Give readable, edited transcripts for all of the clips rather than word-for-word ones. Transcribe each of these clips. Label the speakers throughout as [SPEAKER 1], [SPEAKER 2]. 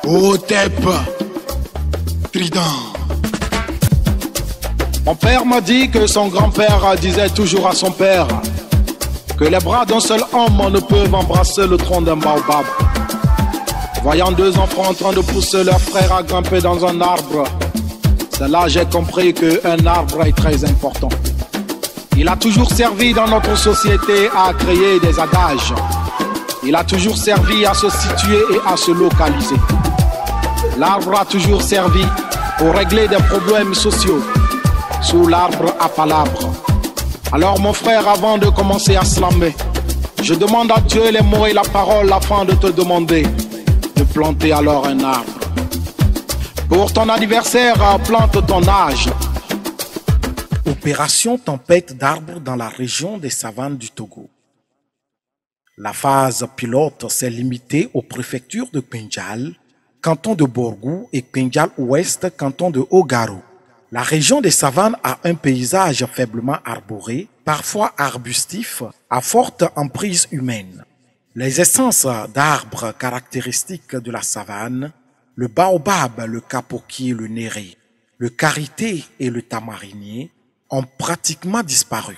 [SPEAKER 1] Otep, Trident.
[SPEAKER 2] Mon père m'a dit que son grand-père disait toujours à son père que les bras d'un seul homme ne peuvent embrasser le tronc d'un baobab. Voyant deux enfants en train de pousser leur frère à grimper dans un arbre, c'est là que j'ai compris qu'un arbre est très important. Il a toujours servi dans notre société à créer des adages. Il a toujours servi à se situer et à se localiser. L'arbre a toujours servi pour régler des problèmes sociaux. Sous l'arbre à palabre. Alors mon frère, avant de commencer à slammer, je demande à Dieu les mots et la parole afin de te demander de planter alors un arbre. Pour ton anniversaire, plante ton âge.
[SPEAKER 3] Opération tempête d'arbres dans la région des savanes du Togo. La phase pilote s'est limitée aux préfectures de Penjal, canton de Borgou et Penjal-Ouest, canton de Ogaro. La région des savanes a un paysage faiblement arboré, parfois arbustif, à forte emprise humaine. Les essences d'arbres caractéristiques de la savane, le baobab, le capoquier, le néré, le karité et le tamarinier, ont pratiquement disparu.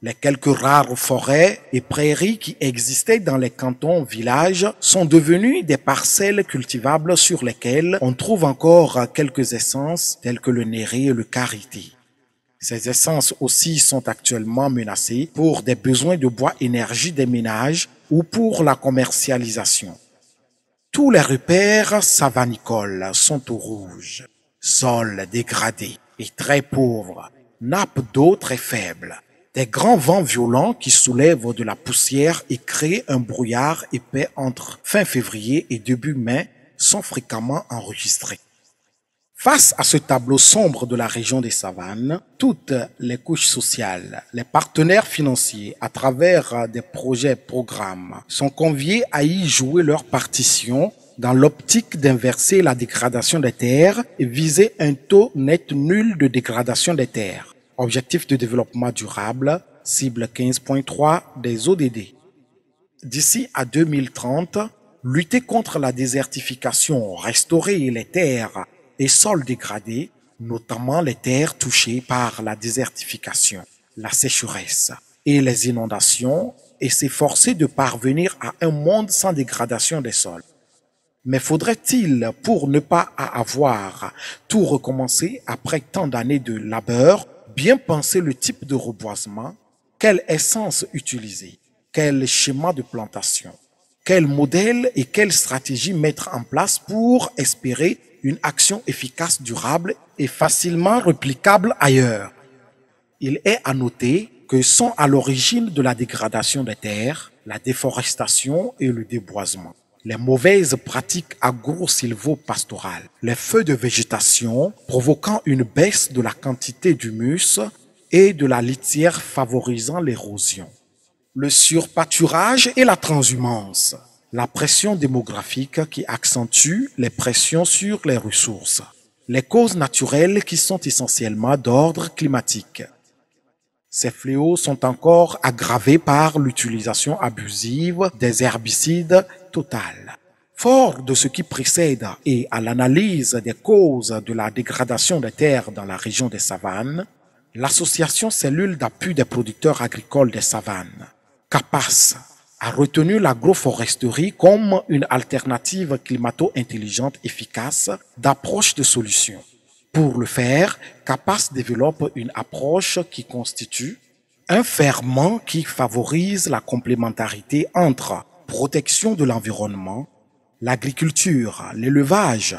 [SPEAKER 3] Les quelques rares forêts et prairies qui existaient dans les cantons villages sont devenues des parcelles cultivables sur lesquelles on trouve encore quelques essences telles que le néré et le karité. Ces essences aussi sont actuellement menacées pour des besoins de bois énergie des ménages ou pour la commercialisation. Tous les repères savanicoles sont au rouge. Sol dégradé et très pauvre, nappe d'eau très faible. Des grands vents violents qui soulèvent de la poussière et créent un brouillard épais entre fin février et début mai sont fréquemment enregistrés. Face à ce tableau sombre de la région des savanes, toutes les couches sociales, les partenaires financiers à travers des projets-programmes sont conviés à y jouer leur partition dans l'optique d'inverser la dégradation des terres et viser un taux net nul de dégradation des terres. Objectif de développement durable, cible 15.3 des ODD. D'ici à 2030, lutter contre la désertification, restaurer les terres et sols dégradés, notamment les terres touchées par la désertification, la sécheresse et les inondations, et s'efforcer de parvenir à un monde sans dégradation des sols. Mais faudrait-il, pour ne pas avoir tout recommencer après tant d'années de labeur, bien penser le type de reboisement, quelle essence utiliser, quel schéma de plantation, quel modèle et quelle stratégie mettre en place pour espérer une action efficace, durable et facilement réplicable ailleurs. Il est à noter que sont à l'origine de la dégradation des terres, la déforestation et le déboisement. Les mauvaises pratiques agro-silvo-pastorales, les feux de végétation provoquant une baisse de la quantité d'humus et de la litière favorisant l'érosion. Le surpâturage et la transhumance, la pression démographique qui accentue les pressions sur les ressources, les causes naturelles qui sont essentiellement d'ordre climatique. Ces fléaux sont encore aggravés par l'utilisation abusive des herbicides totales. Fort de ce qui précède et à l'analyse des causes de la dégradation des terres dans la région des savanes, l'association cellule d'appui des producteurs agricoles des savanes, CAPAS, a retenu l'agroforesterie comme une alternative climato-intelligente efficace d'approche de solutions. Pour le faire, CAPAS développe une approche qui constitue un ferment qui favorise la complémentarité entre protection de l'environnement, l'agriculture, l'élevage,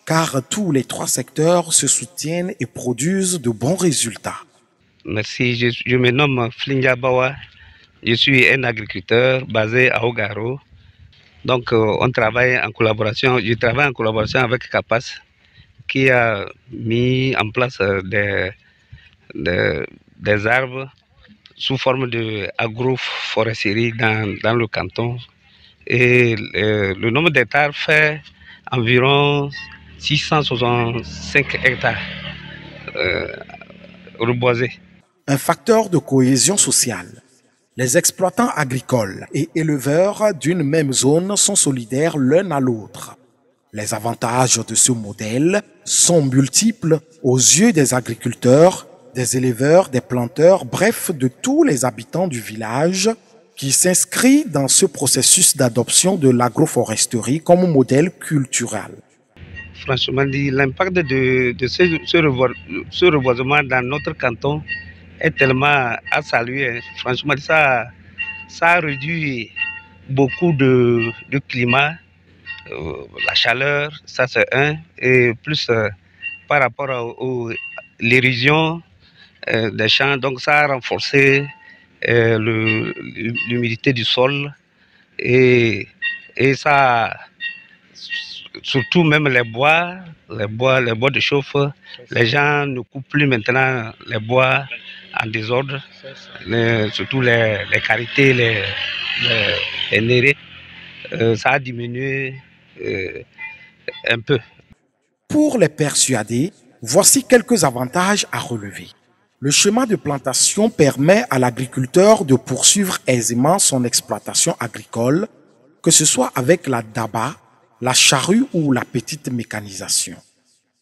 [SPEAKER 3] car tous les trois secteurs se soutiennent et produisent de bons résultats.
[SPEAKER 4] Merci, je me nomme Flinga Bawa, je suis un agriculteur basé à Ogaro. Donc on travaille en collaboration, je travaille en collaboration avec CAPAS qui a mis en place des arbres sous forme d'agroforesterie dans le canton. Et le nombre d'hectares fait environ 665 hectares reboisés.
[SPEAKER 3] Un facteur de cohésion sociale. Les exploitants agricoles et éleveurs d'une même zone sont solidaires l'un à l'autre. Les avantages de ce modèle sont multiples aux yeux des agriculteurs, des éleveurs, des planteurs, bref, de tous les habitants du village qui s'inscrit dans ce processus d'adoption de l'agroforesterie comme modèle culturel.
[SPEAKER 4] Franchement dit, l'impact de ce reboisement dans notre canton est tellement à saluer, hein. Franchement, ça a réduit beaucoup de climat, la chaleur, ça c'est un, et plus par rapport à l'érosion des champs, donc ça a renforcé l'humidité du sol et ça, surtout même les bois de chauffe, les gens ne coupent plus maintenant les bois en désordre, surtout les carités, les nérés, ça a diminué un peu.
[SPEAKER 3] Pour les persuader, voici quelques avantages à relever. Le schéma de plantation permet à l'agriculteur de poursuivre aisément son exploitation agricole, que ce soit avec la daba, la charrue ou la petite mécanisation.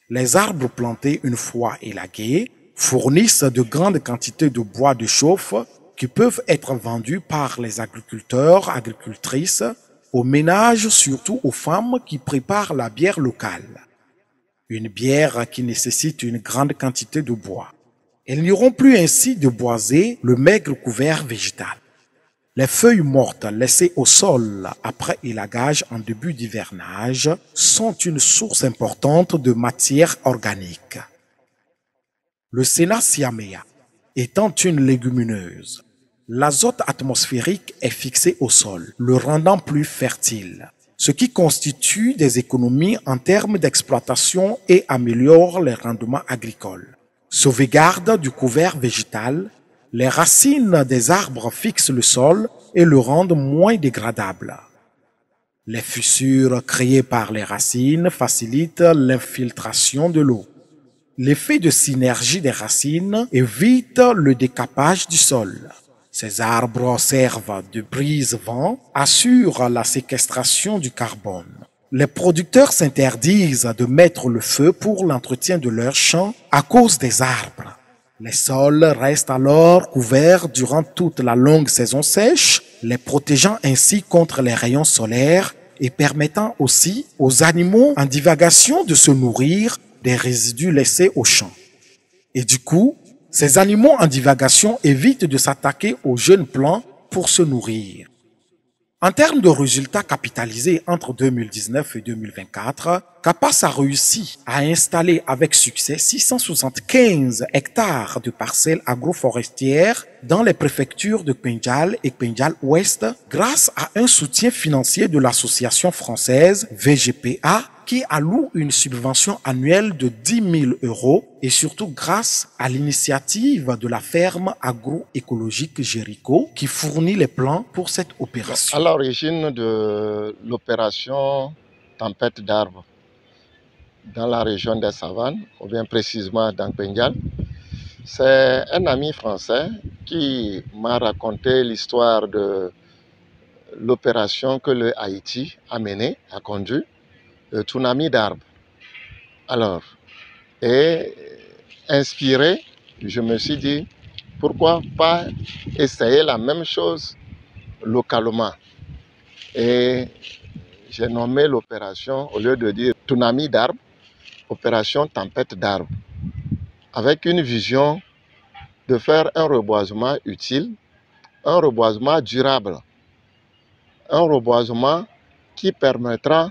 [SPEAKER 3] Les arbres plantés une fois élagués fournissent de grandes quantités de bois de chauffe qui peuvent être vendus par les agriculteurs, agricultrices, aux ménages, surtout aux femmes qui préparent la bière locale. Une bière qui nécessite une grande quantité de bois. Elles n'iront plus ainsi de boiser le maigre couvert végétal. Les feuilles mortes laissées au sol après élagage en début d'hivernage sont une source importante de matière organique. Le Sénaciamea étant une légumineuse, l'azote atmosphérique est fixé au sol, le rendant plus fertile, ce qui constitue des économies en termes d'exploitation et améliore les rendements agricoles. Sauvegarde du couvert végétal, les racines des arbres fixent le sol et le rendent moins dégradable. Les fissures créées par les racines facilitent l'infiltration de l'eau. L'effet de synergie des racines évite le décapage du sol. Ces arbres servent de brise-vent, assurent la séquestration du carbone. Les producteurs s'interdisent de mettre le feu pour l'entretien de leurs champs à cause des arbres. Les sols restent alors couverts durant toute la longue saison sèche, les protégeant ainsi contre les rayons solaires et permettant aussi aux animaux en divagation de se nourrir des résidus laissés au champ. Et du coup, ces animaux en divagation évitent de s'attaquer aux jeunes plants pour se nourrir. En termes de résultats capitalisés entre 2019 et 2024, CAPAS a réussi à installer avec succès 675 hectares de parcelles agroforestières dans les préfectures de Kpenjal et Kpenjal-Ouest grâce à un soutien financier de l'association française VGPA qui alloue une subvention annuelle de 10 000 € et surtout grâce à l'initiative de la ferme agroécologique Jéricho qui fournit les plans pour cette opération.
[SPEAKER 1] À l'origine de l'opération Tempête d'arbres dans la région des Savanes, ou bien précisément dans Kpenjal, c'est un ami français qui m'a raconté l'histoire de l'opération que le Haïti a menée, a conduit, le tsunami d'arbres. Alors, et inspiré, je me suis dit, pourquoi pas essayer la même chose localement. Et j'ai nommé l'opération, au lieu de dire tsunami d'arbres, opération tempête d'arbres, avec une vision de faire un reboisement utile, un reboisement durable, un reboisement qui permettra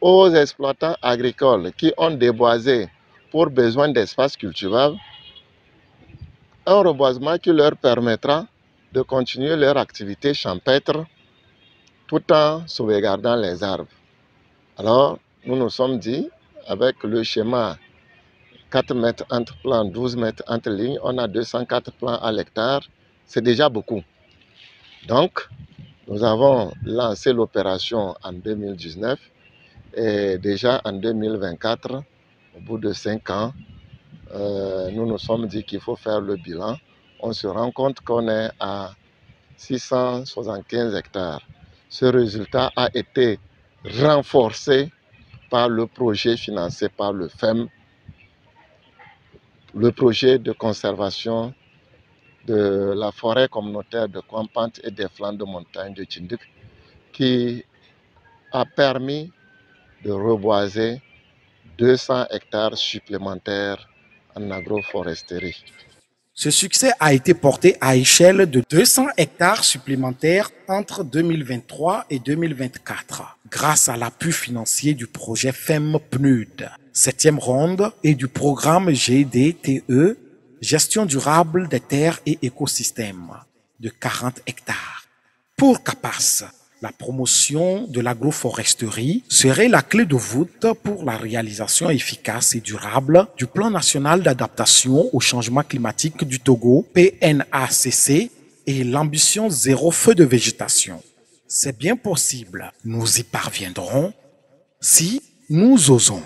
[SPEAKER 1] aux exploitants agricoles qui ont déboisé pour besoin d'espace cultivable, un reboisement qui leur permettra de continuer leur activité champêtre tout en sauvegardant les arbres. Alors, nous nous sommes dit, avec le schéma 4 mètres entre plants, 12 mètres entre lignes, on a 204 plants à l'hectare, c'est déjà beaucoup. Donc, nous avons lancé l'opération en 2019 et déjà en 2024, au bout de 5 ans, nous nous sommes dit qu'il faut faire le bilan. On se rend compte qu'on est à 675 hectares. Ce résultat a été renforcé par le projet financé par le FEM, le projet de conservation de la forêt communautaire de Kwampante et des flancs de montagne de Tchinduk, qui a permis de reboiser 200 hectares supplémentaires en agroforesterie.
[SPEAKER 3] Ce succès a été porté à échelle de 200 hectares supplémentaires entre 2023 et 2024, grâce à l'appui financier du projet FEM-PNUD, 7e ronde, et du programme GDTE, Gestion durable des terres et écosystèmes, de 40 hectares. Pour CAPAS, la promotion de l'agroforesterie serait la clé de voûte pour la réalisation efficace et durable du Plan national d'adaptation au changement climatique du Togo, PNACC, et l'ambition zéro feu de végétation. C'est bien possible. Nous y parviendrons si nous osons.